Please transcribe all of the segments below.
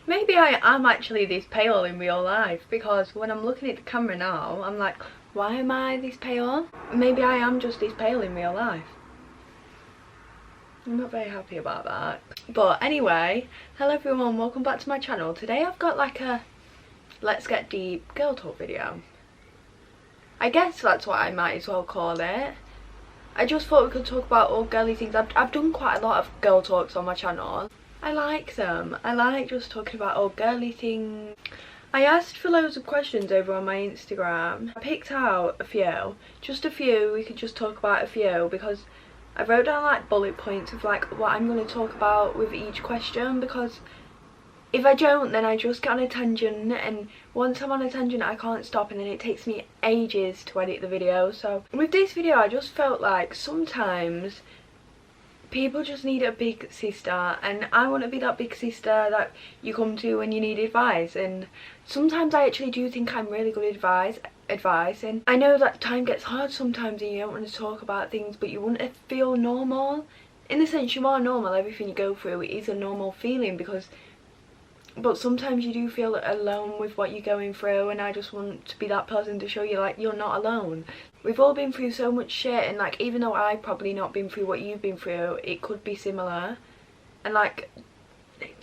Maybe I am actually this pale in real life, because when I'm looking at the camera now, I'm like, why am I this pale? Maybe I am just this pale in real life. I'm not very happy about that. But anyway, hello everyone, welcome back to my channel. Today I've got like a let's get deep girl talk video. I guess that's what I might as well call it. I just thought we could talk about all girly things. I've done quite a lot of girl talks on my channel. I like them. I like just talking about all girly things. I asked for loads of questions over on my Instagram. I picked out a few. Just a few. We could just talk about a few because I wrote down like bullet points of like what I'm going to talk about with each question, because if I don't, then I just get on a tangent, and once I'm on a tangent I can't stop, and then it takes me ages to edit the video. So with this video I just felt like sometimes people just need a big sister, and I want to be that big sister that you come to when you need advice. And sometimes I actually do think I'm really good advice, and I know that time gets hard sometimes and you don't want to talk about things, but you want to feel normal. In the sense, you are normal, everything you go through is a normal feeling, but sometimes you do feel alone with what you're going through, and I just want to be that person to show you like you're not alone. We've all been through so much shit, and like even though I've probably not been through what you've been through, it could be similar. And like,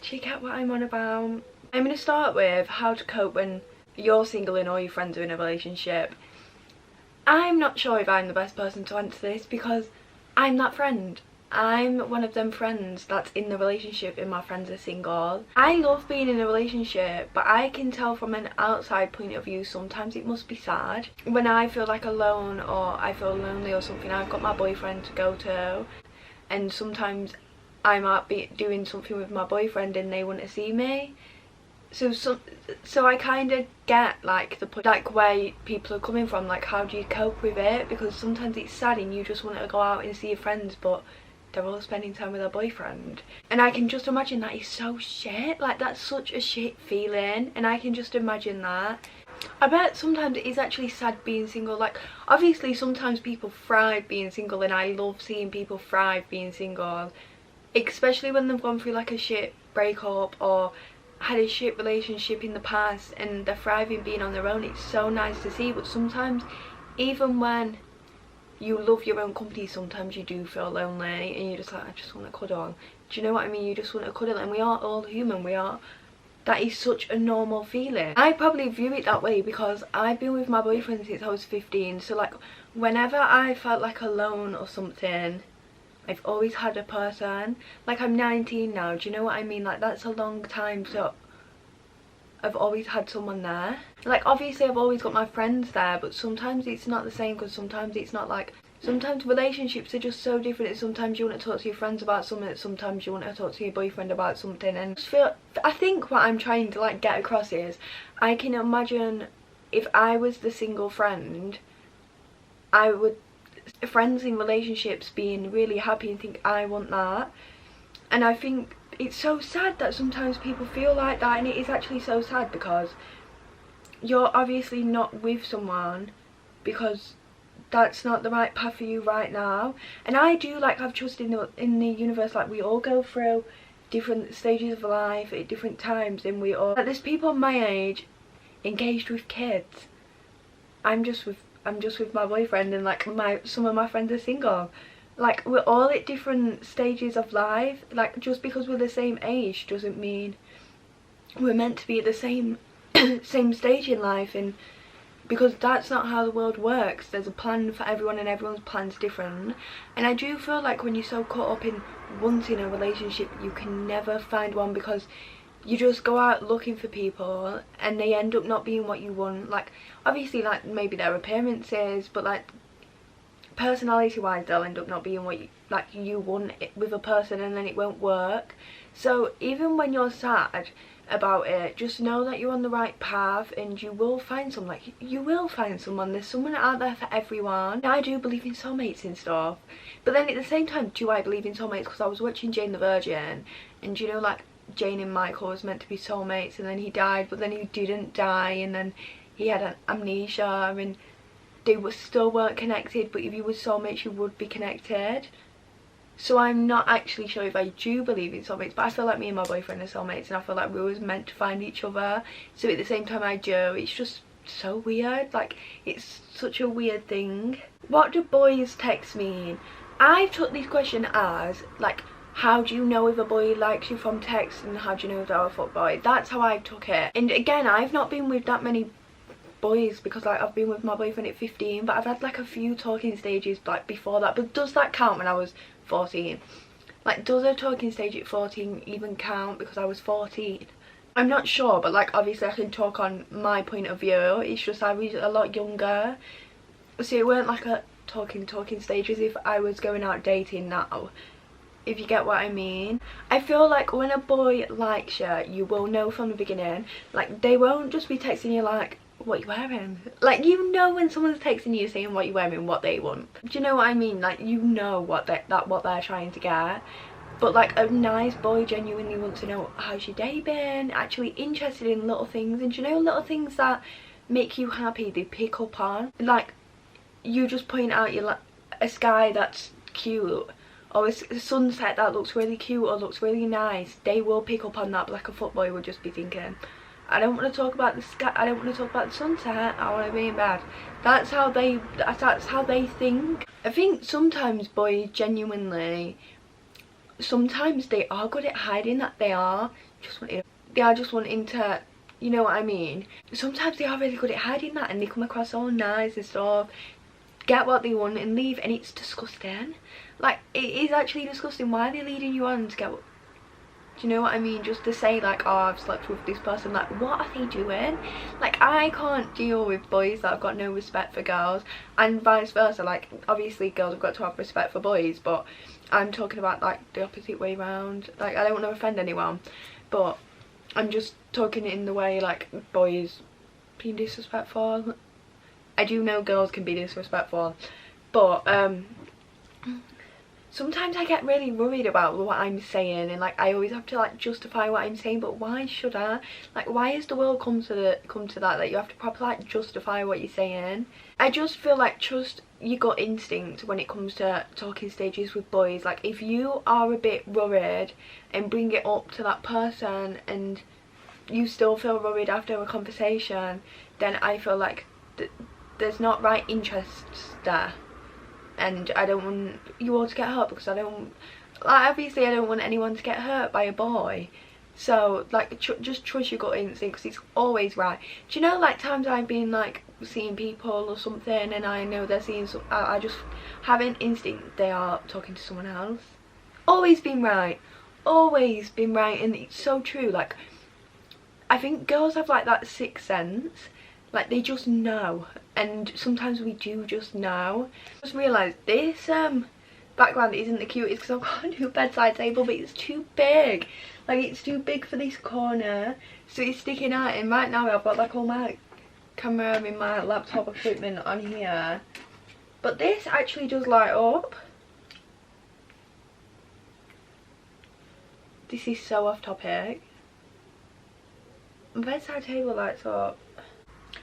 check out what I'm on about. I'm going to start with how to cope when you're single and all your friends are in a relationship. I'm not sure if I'm the best person to answer this, because I'm that friend. I'm one of them friends that's in the relationship and my friends are single. I love being in a relationship, but I can tell from an outside point of view sometimes it must be sad. When I feel like alone or I feel lonely or something, I've got my boyfriend to go to, and sometimes I might be doing something with my boyfriend and they want to see me. So I kind of get like like where people are coming from, like how do you cope with it, because sometimes it's sad and you just want to go out and see your friends, but they're all spending time with their boyfriend. And I can just imagine that is so shit. Like, that's such a shit feeling, and I can just imagine that. I bet sometimes it is actually sad being single. Like, obviously sometimes people thrive being single, and I love seeing people thrive being single, especially when they've gone through like a shit breakup or had a shit relationship in the past and they're thriving being on their own. It's so nice to see. But sometimes, even when you love your own company, sometimes you do feel lonely and you're just like, I just want to cuddle. Do you know what I mean? You just want to cuddle, and we are all human. That is such a normal feeling. I probably view it that way because I've been with my boyfriend since I was 15. So like, whenever I felt like alone or something, I've always had a person. Like, I'm 19 now, do you know what I mean? Like, that's a long time, so I've always had someone there. Like, obviously I've always got my friends there, but sometimes it's not the same, because sometimes it's not like, sometimes relationships are just so different. Sometimes you want to talk to your friends about something, sometimes you want to talk to your boyfriend about something. And I think what I'm trying to like get across is, I can imagine if I was the single friend, I would, friends in relationships being really happy and think I want that. And I think it's so sad that sometimes people feel like that, and it is actually so sad, because you're obviously not with someone because that's not the right path for you right now. And I do like have trust in the universe. Like, we all go through different stages of life at different times, and we all, like, there's people my age engaged with kids. I'm just with my boyfriend, and like some of my friends are single. Like, we're all at different stages of life. Like, just because we're the same age doesn't mean we're meant to be at the same same stage in life, and because that's not how the world works. There's a plan for everyone, and everyone's plan's different. And I do feel like when you're so caught up in wanting a relationship, you can never find one, because you just go out looking for people and they end up not being what you want. Like, obviously, like, maybe their appearances, but like, personality wise they'll end up not being what you want with a person, and then it won't work. So even when you're sad about it, just know that you're on the right path, and you will find someone. Like, you will find someone. There's someone out there for everyone. I do believe in soulmates and stuff, but then at the same time, do I believe in soulmates? Because I was watching Jane the Virgin, and you know, like, Jane and Michael was meant to be soulmates, and then he died, but then he didn't die, and then he had an amnesia, and they still weren't connected. But if you were soulmates, you would be connected. so I'm not actually sure if I do believe in soulmates, but I feel like me and my boyfriend are soulmates, and I feel like we were meant to find each other. So at the same time I do. It's just so weird, like it's such a weird thing. What do boys text mean? I took this question as like, how do you know if a boy likes you from text, and how do you know if they're a fuckboy? That's how I took it. And again, I've not been with that many boys because like I've been with my boyfriend at 15, but I've had like a few talking stages like before that. But does that count when I was 14? Like, does a talking stage at 14 even count because I was 14? I'm not sure, but like obviously I can talk on my point of view. It's just I was a lot younger, so it weren't like a talking stage as if I was going out dating now, if you get what I mean. I feel like when a boy likes you, you will know from the beginning. Like, they won't just be texting you like, what you wearing? Like, you know when someone's texting you saying what you wearing, what they want. Do you know what I mean? Like, you know what they're trying to get. But like a nice boy genuinely wants to know, how's your day been? Actually interested in little things. And do you know, little things that make you happy, they pick up on. Like, you just point out a sky that's cute, or a sunset that looks really cute or looks really nice. They will pick up on that. But like a footboy would just be thinking, I don't want to talk about the sky, I don't want to talk about the sunset, I want to be in bed. That's how they think. I think sometimes boys genuinely, sometimes they are good at hiding that they are just wanting to, you know what I mean? Sometimes they are really good at hiding that, and they come across all nice and stuff, get what they want and leave, and it's disgusting. Like, it is actually disgusting. Why are they leading you on to get what, do you know what I mean? Just to say like, oh, I've slept with this person. Like, what are they doing? Like, I can't deal with boys that have got no respect for girls, and vice versa. Like, obviously girls have got to have respect for boys, but I'm talking about like the opposite way round. Like, I don't want to offend anyone, but I'm just talking in the way like boys being disrespectful. I do know girls can be disrespectful, but sometimes I get really worried about what I'm saying, and like I always have to like justify what I'm saying. But why should I? Like, why has the world come to that you have to properly like justify what you're saying? I just feel like trust your gut instinct when it comes to talking stages with boys. Like, if you are a bit worried and bring it up to that person and you still feel worried after a conversation, then I feel like there's not right interests there. And I don't want you all to get hurt, because I don't, like, obviously I don't want anyone to get hurt by a boy. So like, just trust your gut instinct, because it's always right. Do you know, like, times I've been like seeing people or something and I know they're seeing I just have an instinct they are talking to someone else. Always been right, and it's so true. Like, I think girls have like that sixth sense. Like, they just know, and sometimes we do just know. I just realised this background isn't the cutest because I've got a new bedside table, but it's too big. Like, it's too big for this corner, so it's sticking out. And right now I've got like all my camera and my laptop equipment on here, but this actually does light up. This is so off topic. My bedside table lights up.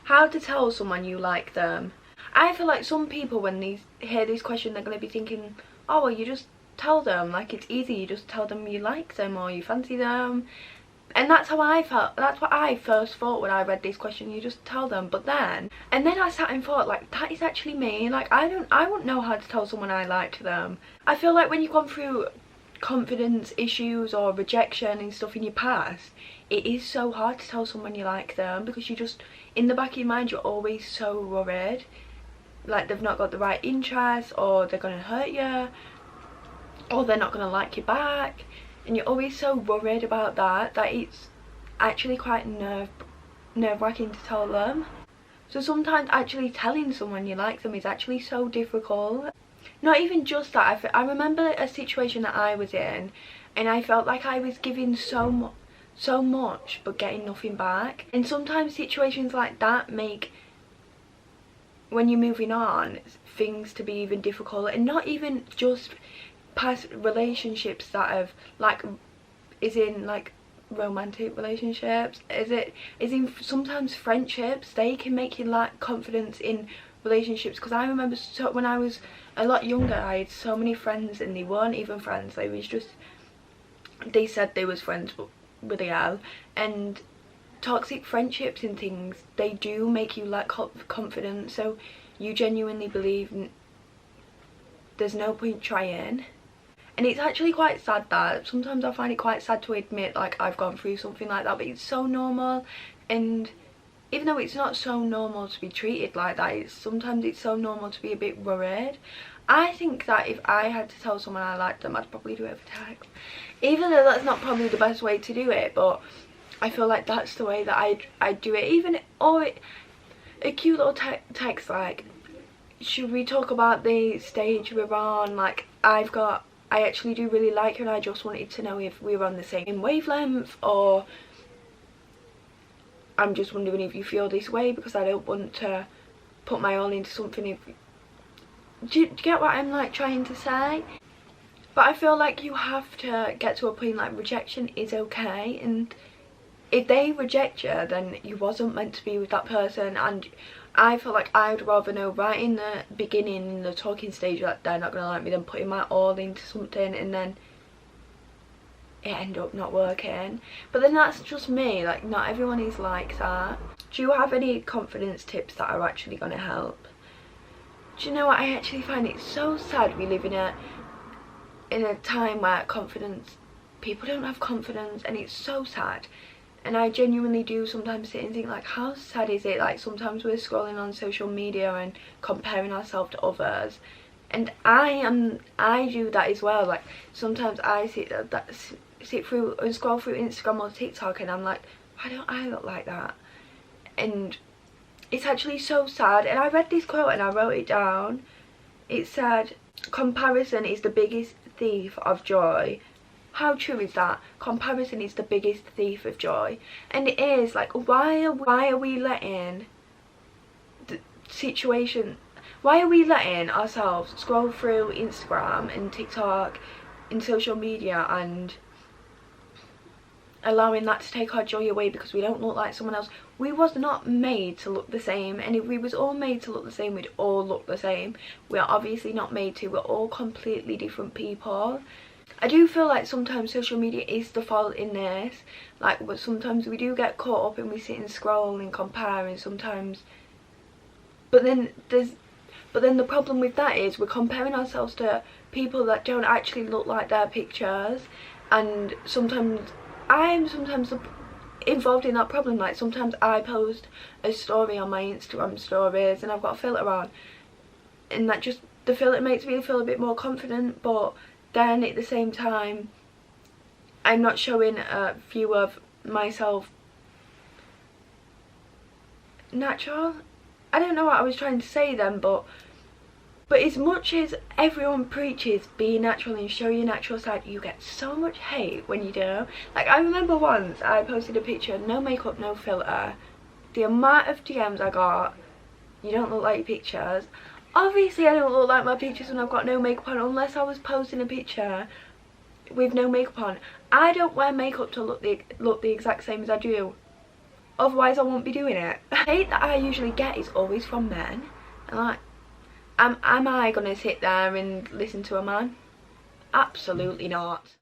How to tell someone you like them. I feel like some people, when they hear this question, they're going to be thinking, oh, well, you just tell them. Like, it's easy, you just tell them you like them or you fancy them. And that's how I felt. That's what I first thought when I read this question. You just tell them. But then I sat and thought, like, that is actually me. Like, I wouldn't know how to tell someone I liked them. I feel like when you've gone through confidence issues or rejection and stuff in your past, it is so hard to tell someone you like them, because you just, in the back of your mind, you're always so worried, like they've not got the right interest, or they're gonna hurt you, or they're not gonna like you back, and you're always so worried about that it's actually quite nerve-wracking to tell them. So sometimes actually telling someone you like them is actually so difficult. Not even just that, I remember a situation that I was in, and I felt like I was giving so much but getting nothing back. And sometimes situations like that make, when you're moving on, things to be even difficult. And not even just past relationships that have, like, is in like romantic relationships, is in sometimes friendships. They can make you lack confidence in relationships, because I remember when I was a lot younger, I had so many friends and they weren't even friends. They was just, they said they was friends but with a L. And toxic friendships and things, they do make you lack confidence, so you genuinely believe there's no point trying. And it's actually quite sad that sometimes I find it quite sad to admit like I've gone through something like that, but it's so normal. And even though it's not so normal to be treated like that, sometimes it's so normal to be a bit worried. I think that if I had to tell someone I liked them, I'd probably do it over text, even though that's not probably the best way to do it, but I feel like that's the way that I'd do it. Even, or a cute little text like, should we talk about the stage we're on, like I actually do really like you and I just wanted to know if we were on the same wavelength, or I'm just wondering if you feel this way because I don't want to put my all into something. If do you get what I'm like trying to say? But I feel like you have to get to a point like rejection is okay, and if they reject you then you wasn't meant to be with that person. And I feel like I'd rather know right in the beginning, in the talking stage, that they're not gonna like me, than putting my all into something and then it end up not working. But then that's just me, like not everyone is like that. Do you have any confidence tips that are actually gonna help? Do you know what, I actually find it so sad we live in a time where people don't have confidence, and it's so sad. And I genuinely do sometimes sit and think like, how sad is it? Like sometimes we're scrolling on social media and comparing ourselves to others, and I do that as well. Like sometimes I sit through and scroll through Instagram or TikTok and I'm like, why don't I look like that? And it's actually so sad. And I read this quote and I wrote it down. It said, comparison is the biggest thief of joy. How true is that? Comparison is the biggest thief of joy. And it is, like, why are we letting the situation, why are we letting ourselves scroll through Instagram and TikTok and social media and allowing that to take our joy away because we don't look like someone else? We was not made to look the same, and if we was all made to look the same, we'd all look the same. We are obviously not made to. We're all completely different people. I do feel like sometimes social media is the fault in this, like, but sometimes we do get caught up and we sit and scroll and compare, and sometimes, but then the problem with that is we're comparing ourselves to people that don't actually look like their pictures. And sometimes I'm involved in that problem. Like sometimes I post a story on my Instagram stories and I've got a filter on, and that just, the filter makes me feel a bit more confident, but then at the same time I'm not showing a view of myself natural. I don't know what I was trying to say then, but as much as everyone preaches be natural and show your natural side, you get so much hate when you do. Like I remember once I posted a picture, no makeup, no filter. The amount of DMs I got, you don't look like your pictures. Obviously I don't look like my pictures when I've got no makeup on, unless I was posting a picture with no makeup on. I don't wear makeup to look the exact same as I do, otherwise I won't be doing it. The hate that I usually get is always from men, and like, am I gonna sit there and listen to a man? Absolutely not.